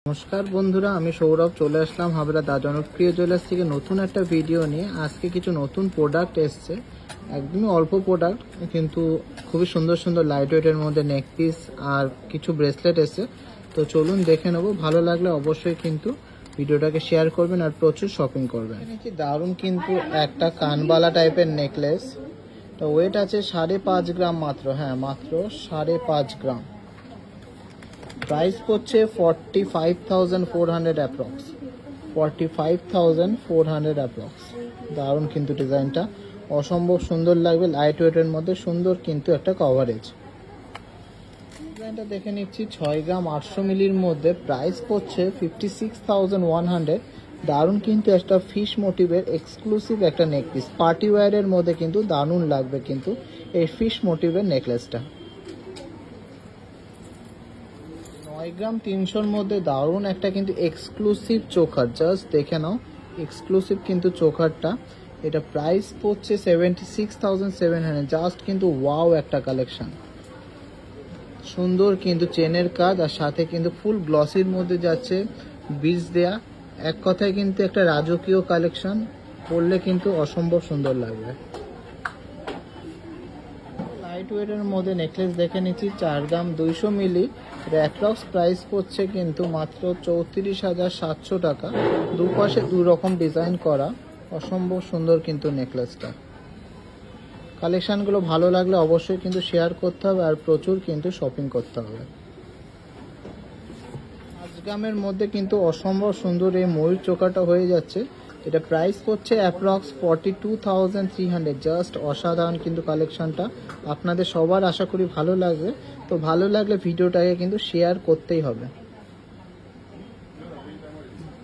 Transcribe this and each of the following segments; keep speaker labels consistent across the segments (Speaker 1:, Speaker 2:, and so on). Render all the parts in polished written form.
Speaker 1: নমস্কার বন্ধুরা, আমি সৌরভ চলে আসলাম হাবড়া দা জনপ্রিয় জুয়েলার্স থেকে নতুন একটা ভিডিও নিয়ে। আজকে কিছু নতুন প্রোডাক্ট এসছে, একদমই অল্প প্রোডাক্ট কিন্তু খুবই সুন্দর সুন্দর লাইট ওয়েটের মধ্যে নেক পিস আর কিছু ব্রেসলেট এসছে। তো চলুন দেখে নেবো, ভালো লাগলে অবশ্যই কিন্তু ভিডিওটাকে শেয়ার করবেন আর প্রচুর শপিং করবেন। কি দারুণ কিন্তু একটা কানবালা টাইপের নেকলেস, তো ওয়েট আছে 5.5 গ্রাম মাত্র। হ্যাঁ, মাত্র 5.5 গ্রাম। প্রাইস পড়ছে 45,400 অ্যাপ্রক্স, 45,400 অ্যাপ্রক্স। দারুণ কিন্তু ডিজাইনটা অসম্ভব সুন্দর লাগবে, লাইট ওয়েটের মধ্যে সুন্দর কিন্তু একটা কভারেজ। ডিজাইনটা দেখে নিচ্ছি, 6 গ্রাম 800 মিলির মধ্যে। প্রাইস পড়ছে 56,100। দারুণ কিন্তু একটা ফিশ মোটিভের এক্সক্লুসিভ একটা নেকপিস, পার্টি ওয়্যারের মধ্যে কিন্তু দারুণ লাগবে কিন্তু এই ফিশ মোটিভের নেকলেসটা। 9 গ্রাম 300-র মধ্যে দারুণ একটা কিন্তু এক্সক্লুসিভ চোকার, জাস্ট দেখে নাও এক্সক্লুসিভ কিন্তু চোকারটা। এটা প্রাইস পড়ছে 76,700। জাস্ট কিন্তু ওয়াও একটা কালেকশন, সুন্দর কিন্তু চেনের কাজ আর সাথে কিন্তু ফুল গ্লসির মধ্যে যাচ্ছে বিজ দেয়া। এক কথায় কিন্তু একটা রাজকীয় কালেকশন, পরলে কিন্তু অসম্ভব সুন্দর লাগবে। লাইট ওয়েটের মধ্যে নেকলেস দেখে নিচ্ছি, 4 গ্রাম 200 মিলি। অ্যাপ্রক্স প্রাইস পড়ছে কিন্তু মাত্র 34,700 টাকা। দুপাশে দুই রকম ডিজাইন করা, অসম্ভব সুন্দর কিন্তু নেকলেসটা। কালেকশনগুলো ভালো লাগলে অবশ্যই কিন্তু শেয়ার করতে হবে আর প্রচুর কিন্তু শপিং করতে হবে। 5 গ্রামের মধ্যে কিন্তু অসম্ভব সুন্দর এই ময়ূর চোকাটা হয়ে যাচ্ছে। এটা প্রাইস পড়ছে অ্যাপ্রক্স 42,300। জাস্ট অসাধারণ কিন্তু কালেকশনটা, আপনাদের সবার আশা করি ভালো লাগবে। তো ভালো লাগলে ভিডিওটাকে কিন্তু শেয়ার করতেই হবে।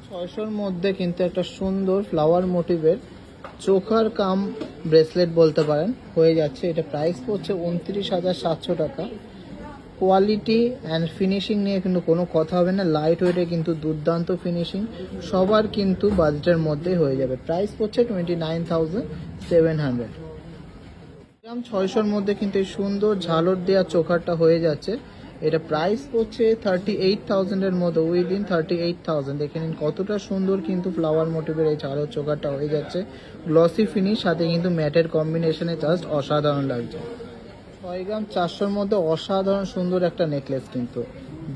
Speaker 1: 600-র মধ্যে কিন্তু একটা সুন্দর ফ্লাওয়ার মোটিভের চোকার কাম ব্রেসলেট বলতে পারেন হয়ে যাচ্ছে। এটা প্রাইস পড়ছে 29,700 টাকা। কোয়ালিটি অ্যান্ড ফিনিশিং নিয়ে কিন্তু কোনো কথা হবে না, লাইট ওয়েটে কিন্তু দুর্দান্ত ফিনিশিং, সবার কিন্তু বাজেটের মধ্যে হয়ে যাবে। প্রাইস পড়ছে 29,700। গ্রাম 600-র মধ্যে কিন্তু এই সুন্দর ঝালর দেওয়া চোকারটা হয়ে যাচ্ছে। এটা প্রাইস পড়ছে 38,000-এর মধ্যে, উইদিন 38,000। দেখে নিন কতটা সুন্দর কিন্তু ফ্লাওয়ার মোটিভের এই ঝালর চোকারটা হয়ে যাচ্ছে। গ্লসি ফিনিশ, সাথে কিন্তু ম্যাটের কম্বিনেশনে জাস্ট অসাধারণ লাগছে। 6 গ্রাম 400-র মধ্যে অসাধারণ সুন্দর একটা নেকলেস কিন্তু,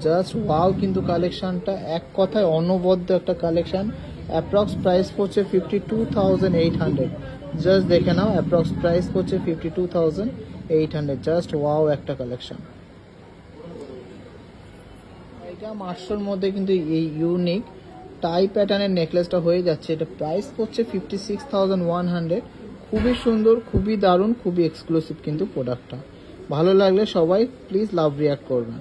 Speaker 1: জাস্ট ওয়াও কিন্তু কালেকশনটা এক কথায় অনবদ্য একটা কালেকশন। অ্যাপ্রক্স প্রাইস পড়ছে 52,800। জাস্ট দেখে নাও, অ্যাপ্রক্স প্রাইস পড়ছে 52,800। জাস্ট ওয়াও একটা কালেকশন। 6 গ্রাম 800-র মধ্যে কিন্তু এই ইউনিক টাই প্যাটার্নের নেকলেসটা হয়ে যাচ্ছে। এটা প্রাইস পড়ছে 56,100। খুবই সুন্দর, খুবই দারুণ, খুবই এক্সক্লুসিভ কিন্তু প্রোডাক্টটা। ভালো লাগলে সবাই প্লিজ লাভ রিয়াক্ট করবেন।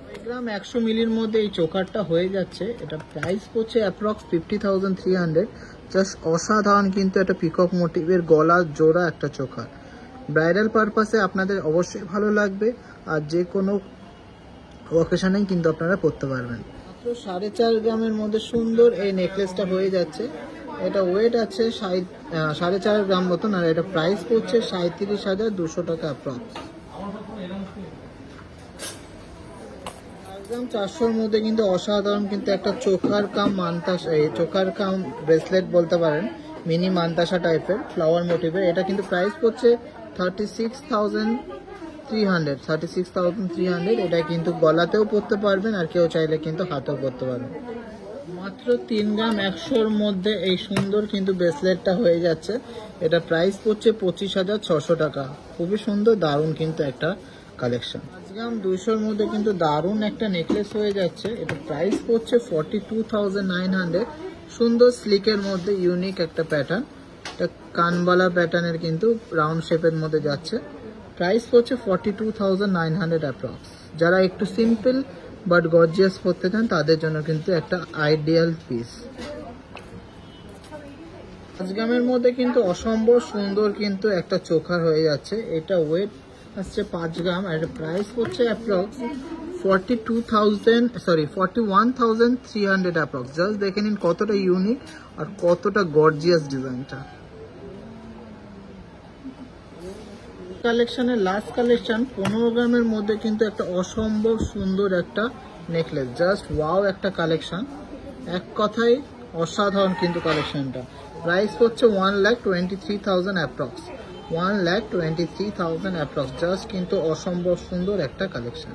Speaker 1: 6 গ্রাম 100 মিলির মধ্যে এই চোকারটা হয়ে যাচ্ছে। এটা প্রাইস পড়ছে অ্যাপ্রক্স 50,300। জাস্ট অসাধারণ কিন্তু একটা পিকক মোটিভের গলা জোড়া একটা চোকার। ব্রাইডাল পারপাসে আপনাদের অবশ্যই ভালো লাগবে আর যে কোনো অকেশনেই কিন্তু আপনারা পরতে পারবেন। মাত্র 4.5 গ্রামের মধ্যে সুন্দর এই নেকলেসটা হয়ে যাচ্ছে। এটা ওয়েট আছে 4.5 গ্রাম মতন আর এটা প্রাইস পড়ছে 37,200 টাকা অ্যাপ্রক্স। 4 গ্রাম 400-র মধ্যে কিন্তু অসাধারণ কিন্তু একটা চোকার কাম মানতাসা, এই চোকার কাম ব্রেসলেট বলতে পারেন, মিনি মানতাসা টাইপের ফ্লাওয়ার মোটিভের। এটা কিন্তু প্রাইস পড়ছে 36,300। এটা কিন্তু গলাতেও পরতে পারবেন আর কেউ চাইলে কিন্তু হাতেও পরতে পারবেন। মাত্র 3 গ্রাম 100-র মধ্যে এই সুন্দর কিন্তু ব্রেসলেটটা হয়ে যাচ্ছে। এটা প্রাইস পড়ছে 25,600 টাকা। খুবই সুন্দর, দারুণ কিন্তু একটা কালেকশন। 5 গ্রাম 200-র মধ্যে কিন্তু দারুণ একটা নেকলেস হয়ে যাচ্ছে। এটা প্রাইস পড়ছে 42,900। সুন্দর স্লিকের মধ্যে ইউনিক একটা প্যাটার্ন, এটা কানবালা প্যাটার্নের কিন্তু রাউন্ড শেপের মধ্যে যাচ্ছে। প্রাইস পড়ছে 42,900 অ্যাপ্রক্স। যারা একটু সিম্পল বাট গর্জিয়াস পরতে চান তাদের জন্য কিন্তু একটা আইডিয়াল পিস। 5 গ্রামের মধ্যে কিন্তু অসম্ভব সুন্দর কিন্তু একটা চোকার হয়ে যাচ্ছে। এটা ওয়েট আসছে 5 গ্রাম আর প্রাইস পড়ছে অ্যাপ্রক্স 41,300 অ্যাপ্রক্স। জাস্ট দেখে নিন কতটা ইউনিক আর কতটা গর্জিয়াস ডিজাইনটা। কালেকশনের লাস্ট কালেকশন 15 গ্রামের মধ্যে কিন্তু একটা অসম্ভব সুন্দর একটা নেকলেস, জাস্ট ওয়াও একটা কালেকশন, এক কথায় অসাধারণ কিন্তু কালেকশনটা। প্রাইস হচ্ছে 1,23,000 অ্যাপ্রক্স, 1,23,000 অ্যাপ্রক্স, জাস্ট কিন্তু অসম্ভব সুন্দর একটা কালেকশন।